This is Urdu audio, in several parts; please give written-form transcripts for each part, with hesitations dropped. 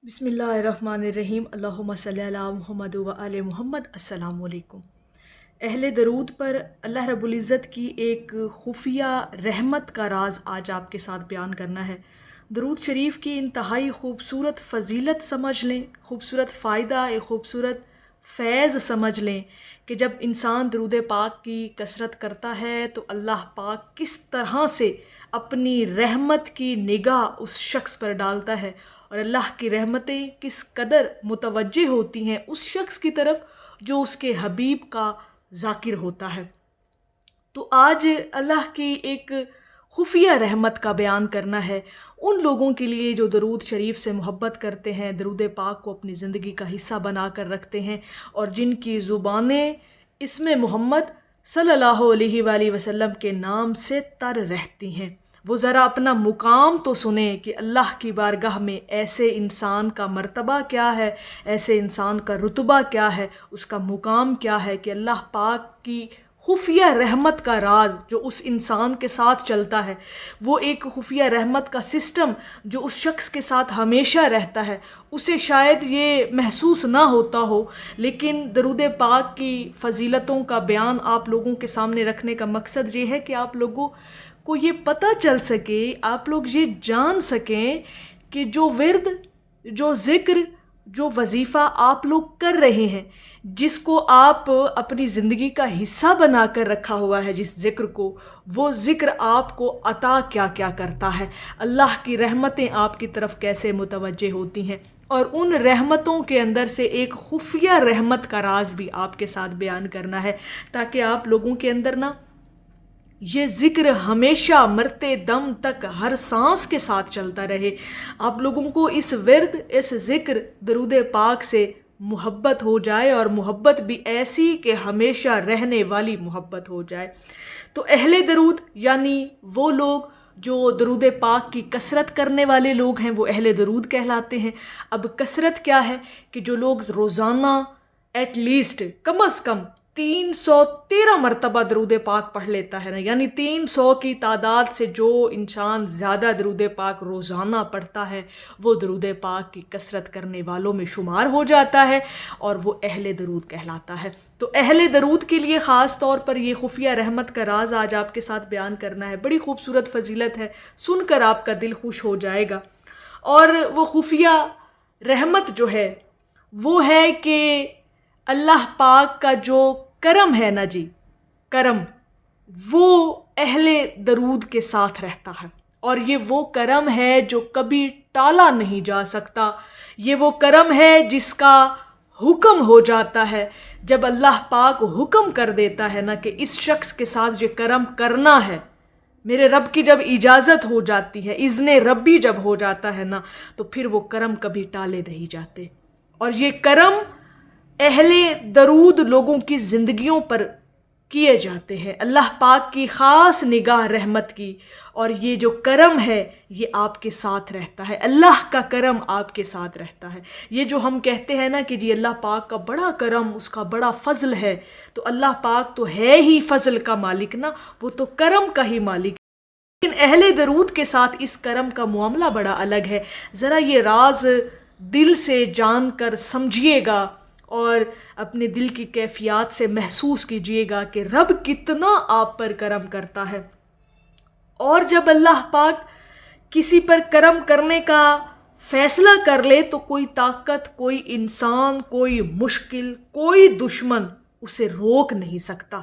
بسم اللہ الرحمن الرحیم، اللہم صلی علی محمد و آل محمد۔ السلام علیکم۔ اہل درود پر اللہ رب العزت کی ایک خفیہ رحمت کا راز آج آپ کے ساتھ بیان کرنا ہے۔ درود شریف کی انتہائی خوبصورت فضیلت سمجھ لیں، خوبصورت فائدہ، ایک خوبصورت فیض سمجھ لیں کہ جب انسان درود پاک کی کثرت کرتا ہے تو اللہ پاک کس طرح سے اپنی رحمت کی نگاہ اس شخص پر ڈالتا ہے، اور اللہ کی رحمتیں کس قدر متوجہ ہوتی ہیں اس شخص کی طرف جو اس کے حبیب کا ذاکر ہوتا ہے۔ تو آج اللہ کی ایک خفیہ رحمت کا بیان کرنا ہے ان لوگوں کے لیے جو درود شریف سے محبت کرتے ہیں، درود پاک کو اپنی زندگی کا حصہ بنا کر رکھتے ہیں، اور جن کی زبانیں اسم محمد صلی اللہ علیہ وآلہ وسلم کے نام سے تر رہتی ہیں۔ وہ ذرا اپنا مقام تو سنیں کہ اللہ کی بارگاہ میں ایسے انسان کا مرتبہ کیا ہے، ایسے انسان کا رتبہ کیا ہے، اس کا مقام کیا ہے کہ اللہ پاک کی خفیہ رحمت کا راز جو اس انسان کے ساتھ چلتا ہے، وہ ایک خفیہ رحمت کا سسٹم جو اس شخص کے ساتھ ہمیشہ رہتا ہے، اسے شاید یہ محسوس نہ ہوتا ہو، لیکن درود پاک کی فضیلتوں کا بیان آپ لوگوں کے سامنے رکھنے کا مقصد یہ ہے کہ آپ لوگوں کو یہ پتہ چل سکے، آپ لوگ یہ جان سکیں کہ جو ورد، جو ذکر، جو وظیفہ آپ لوگ کر رہے ہیں، جس کو آپ اپنی زندگی کا حصہ بنا کر رکھا ہوا ہے، جس ذکر کو، وہ ذکر آپ کو عطا کیا کیا کرتا ہے، اللہ کی رحمتیں آپ کی طرف کیسے متوجہ ہوتی ہیں، اور ان رحمتوں کے اندر سے ایک خفیہ رحمت کا راز بھی آپ کے ساتھ بیان کرنا ہے، تاکہ آپ لوگوں کے اندر نا یہ ذکر ہمیشہ مرتے دم تک ہر سانس کے ساتھ چلتا رہے، آپ لوگوں کو اس ورد، اس ذکر درود پاک سے محبت ہو جائے، اور محبت بھی ایسی کہ ہمیشہ رہنے والی محبت ہو جائے۔ تو اہل درود یعنی وہ لوگ جو درود پاک کی کثرت کرنے والے لوگ ہیں، وہ اہل درود کہلاتے ہیں۔ اب کثرت کیا ہے کہ جو لوگ روزانہ ایٹ لیسٹ کم از کم 313 مرتبہ درود پاک پڑھ لیتا ہے نا، یعنی 300 کی تعداد سے جو انسان زیادہ درود پاک روزانہ پڑھتا ہے وہ درود پاک کی کثرت کرنے والوں میں شمار ہو جاتا ہے، اور وہ اہل درود کہلاتا ہے۔ تو اہل درود کے لیے خاص طور پر یہ خفیہ رحمت کا راز آج آپ کے ساتھ بیان کرنا ہے۔ بڑی خوبصورت فضیلت ہے، سن کر آپ کا دل خوش ہو جائے گا۔ اور وہ خفیہ رحمت جو ہے وہ ہے کہ اللہ پاک کا جو کرم ہے نا جی، کرم، وہ اہل درود کے ساتھ رہتا ہے، اور یہ وہ کرم ہے جو کبھی ٹالا نہیں جا سکتا۔ یہ وہ کرم ہے جس کا حکم ہو جاتا ہے، جب اللہ پاک حکم کر دیتا ہے نا کہ اس شخص کے ساتھ یہ کرم کرنا ہے، میرے رب کی جب اجازت ہو جاتی ہے، اذن ربی جب ہو جاتا ہے نا، تو پھر وہ کرم کبھی ٹالے نہیں جاتے۔ اور یہ کرم اہل درود لوگوں کی زندگیوں پر کیے جاتے ہیں، اللہ پاک کی خاص نگاہ رحمت کی، اور یہ جو کرم ہے یہ آپ کے ساتھ رہتا ہے، اللہ کا کرم آپ کے ساتھ رہتا ہے۔ یہ جو ہم کہتے ہیں نا کہ جی اللہ پاک کا بڑا کرم، اس کا بڑا فضل ہے، تو اللہ پاک تو ہے ہی فضل کا مالک نا، وہ تو کرم کا ہی مالک ہے، لیکن اہل درود کے ساتھ اس کرم کا معاملہ بڑا الگ ہے۔ ذرا یہ راز دل سے جان کر سمجھیے گا، اور اپنے دل کی کیفیات سے محسوس کیجئے گا کہ رب کتنا آپ پر کرم کرتا ہے۔ اور جب اللہ پاک کسی پر کرم کرنے کا فیصلہ کر لے تو کوئی طاقت، کوئی انسان، کوئی مشکل، کوئی دشمن اسے روک نہیں سکتا۔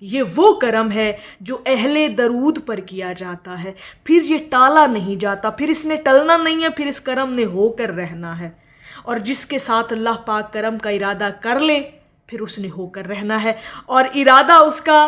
یہ وہ کرم ہے جو اہل درود پر کیا جاتا ہے، پھر یہ ٹالا نہیں جاتا، پھر اس نے ٹلنا نہیں ہے، پھر اس کرم نے ہو کر رہنا ہے، اور جس کے ساتھ اللہ پاک کرم کا ارادہ کر لے پھر اس نے ہو کر رہنا ہے، اور ارادہ اس کا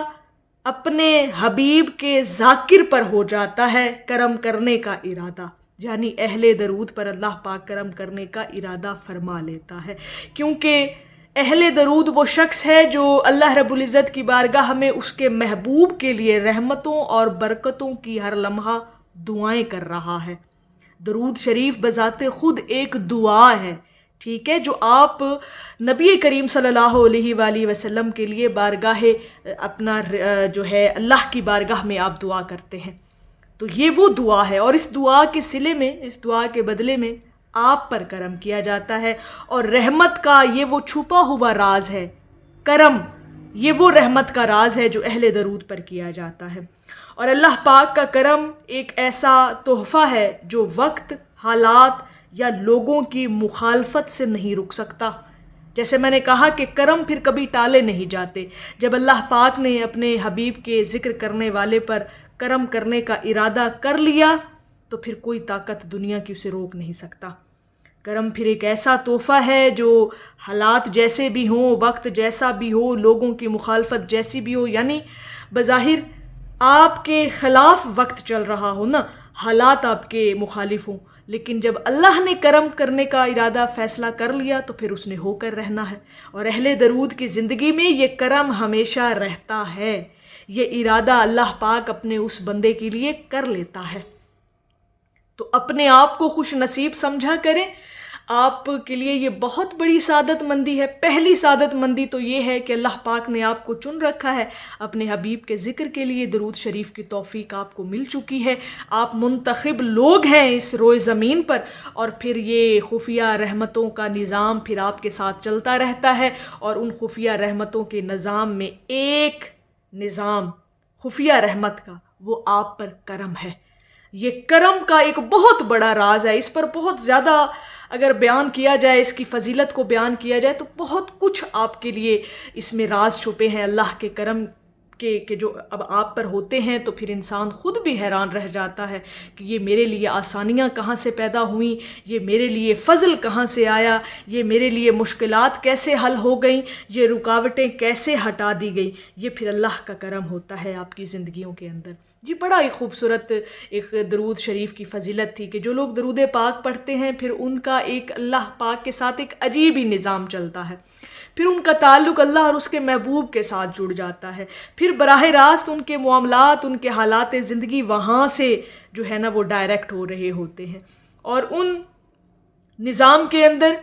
اپنے حبیب کے ذاکر پر ہو جاتا ہے، کرم کرنے کا ارادہ، یعنی اہل درود پر اللہ پاک کرم کرنے کا ارادہ فرما لیتا ہے، کیونکہ اہل درود وہ شخص ہے جو اللہ رب العزت کی بارگاہ میں اس کے محبوب کے لیے رحمتوں اور برکتوں کی ہر لمحہ دعائیں کر رہا ہے۔ درود شریف بذات خود ایک دعا ہے، ٹھیک ہے، جو آپ نبی کریم صلی اللہ علیہ وآلہ وسلم کے لیے بارگاہ اپنا جو ہے اللہ کی بارگاہ میں آپ دعا کرتے ہیں، تو یہ وہ دعا ہے، اور اس دعا کے صلے میں، اس دعا کے بدلے میں آپ پر کرم کیا جاتا ہے، اور رحمت کا یہ وہ چھپا ہوا راز ہے، کرم یہ وہ رحمت کا راز ہے جو اہل درود پر کیا جاتا ہے۔ اور اللہ پاک کا کرم ایک ایسا تحفہ ہے جو وقت، حالات یا لوگوں کی مخالفت سے نہیں رک سکتا۔ جیسے میں نے کہا کہ کرم پھر کبھی ٹالے نہیں جاتے۔ جب اللہ پاک نے اپنے حبیب کے ذکر کرنے والے پر کرم کرنے کا ارادہ کر لیا تو پھر کوئی طاقت دنیا کی اسے روک نہیں سکتا۔ کرم پھر ایک ایسا تحفہ ہے جو حالات جیسے بھی ہوں، وقت جیسا بھی ہو، لوگوں کی مخالفت جیسی بھی ہو، یعنی بظاہر آپ کے خلاف وقت چل رہا ہو نا، حالات آپ کے مخالف ہوں، لیکن جب اللہ نے کرم کرنے کا ارادہ فیصلہ کر لیا تو پھر اس نے ہو کر رہنا ہے۔ اور اہل درود کی زندگی میں یہ کرم ہمیشہ رہتا ہے، یہ ارادہ اللہ پاک اپنے اس بندے کے لیے کر لیتا ہے۔ تو اپنے آپ کو خوش نصیب سمجھا کریں، آپ کے لیے یہ بہت بڑی سعادت مندی ہے۔ پہلی سعادت مندی تو یہ ہے کہ اللہ پاک نے آپ کو چن رکھا ہے، اپنے حبیب کے ذکر کے لیے درود شریف کی توفیق آپ کو مل چکی ہے، آپ منتخب لوگ ہیں اس روئے زمین پر، اور پھر یہ خفیہ رحمتوں کا نظام پھر آپ کے ساتھ چلتا رہتا ہے، اور ان خفیہ رحمتوں کے نظام میں ایک نظام خفیہ رحمت کا، وہ آپ پر کرم ہے۔ یہ کرم کا ایک بہت بڑا راز ہے، اس پر بہت زیادہ اگر بیان کیا جائے، اس کی فضیلت کو بیان کیا جائے تو بہت کچھ آپ کے لیے اس میں راز چھپے ہیں اللہ کے کرم کہ جو اب آپ پر ہوتے ہیں، تو پھر انسان خود بھی حیران رہ جاتا ہے کہ یہ میرے لیے آسانیاں کہاں سے پیدا ہوئیں، یہ میرے لیے فضل کہاں سے آیا، یہ میرے لیے مشکلات کیسے حل ہو گئیں، یہ رکاوٹیں کیسے ہٹا دی گئیں۔ یہ پھر اللہ کا کرم ہوتا ہے آپ کی زندگیوں کے اندر۔ جی بڑا ہی خوبصورت ایک درود شریف کی فضیلت تھی کہ جو لوگ درود پاک پڑھتے ہیں پھر ان کا ایک اللہ پاک کے ساتھ ایک عجیب ہی نظام چلتا ہے، پھر ان کا تعلق اللہ اور اس کے محبوب کے ساتھ جڑ جاتا ہے، پھر براہ راست ان کے معاملات، ان کے حالات زندگی وہاں سے جو ہے نا وہ ڈائریکٹ ہو رہے ہوتے ہیں، اور ان نظام کے اندر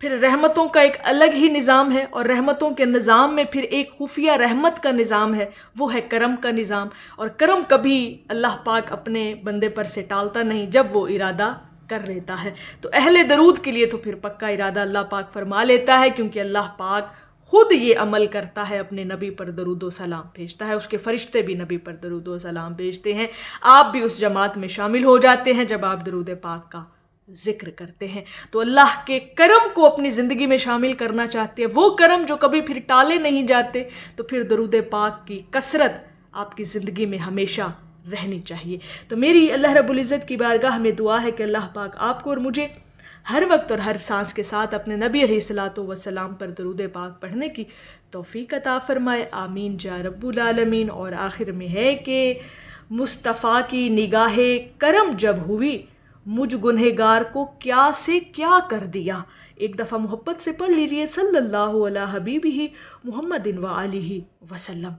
پھر رحمتوں کا ایک الگ ہی نظام ہے، اور رحمتوں کے نظام میں پھر ایک خفیہ رحمت کا نظام ہے، وہ ہے کرم کا نظام۔ اور کرم کبھی اللہ پاک اپنے بندے پر سے ٹالتا نہیں جب وہ ارادہ کر لیتا ہے۔ تو اہل درود کے لیے تو پھر پکا ارادہ اللہ پاک فرما لیتا ہے، کیونکہ اللہ پاک خود یہ عمل کرتا ہے، اپنے نبی پر درود و سلام بھیجتا ہے، اس کے فرشتے بھی نبی پر درود و سلام بھیجتے ہیں۔ آپ بھی اس جماعت میں شامل ہو جاتے ہیں جب آپ درود پاک کا ذکر کرتے ہیں۔ تو اللہ کے کرم کو اپنی زندگی میں شامل کرنا چاہتے ہیں، وہ کرم جو کبھی پھر ٹالے نہیں جاتے، تو پھر درود پاک کی کثرت آپ کی زندگی میں ہمیشہ رہنی چاہیے۔ تو میری اللہ رب العزت کی بارگاہ میں دعا ہے کہ اللہ پاک آپ کو اور مجھے ہر وقت اور ہر سانس کے ساتھ اپنے نبی علیہ الصلاۃ والسلام پر درود پاک پڑھنے کی توفیق عطا فرمائے، آمین یا رب العالمین۔ اور آخر میں ہے کہ مصطفیٰ کی نگاہ کرم جب ہوئی، مجھ گنہگار کو کیا سے کیا کر دیا۔ ایک دفعہ محبت سے پڑھ لیجئے، صلی اللہ علیہ حبیبہ محمد و آلہ وسلم۔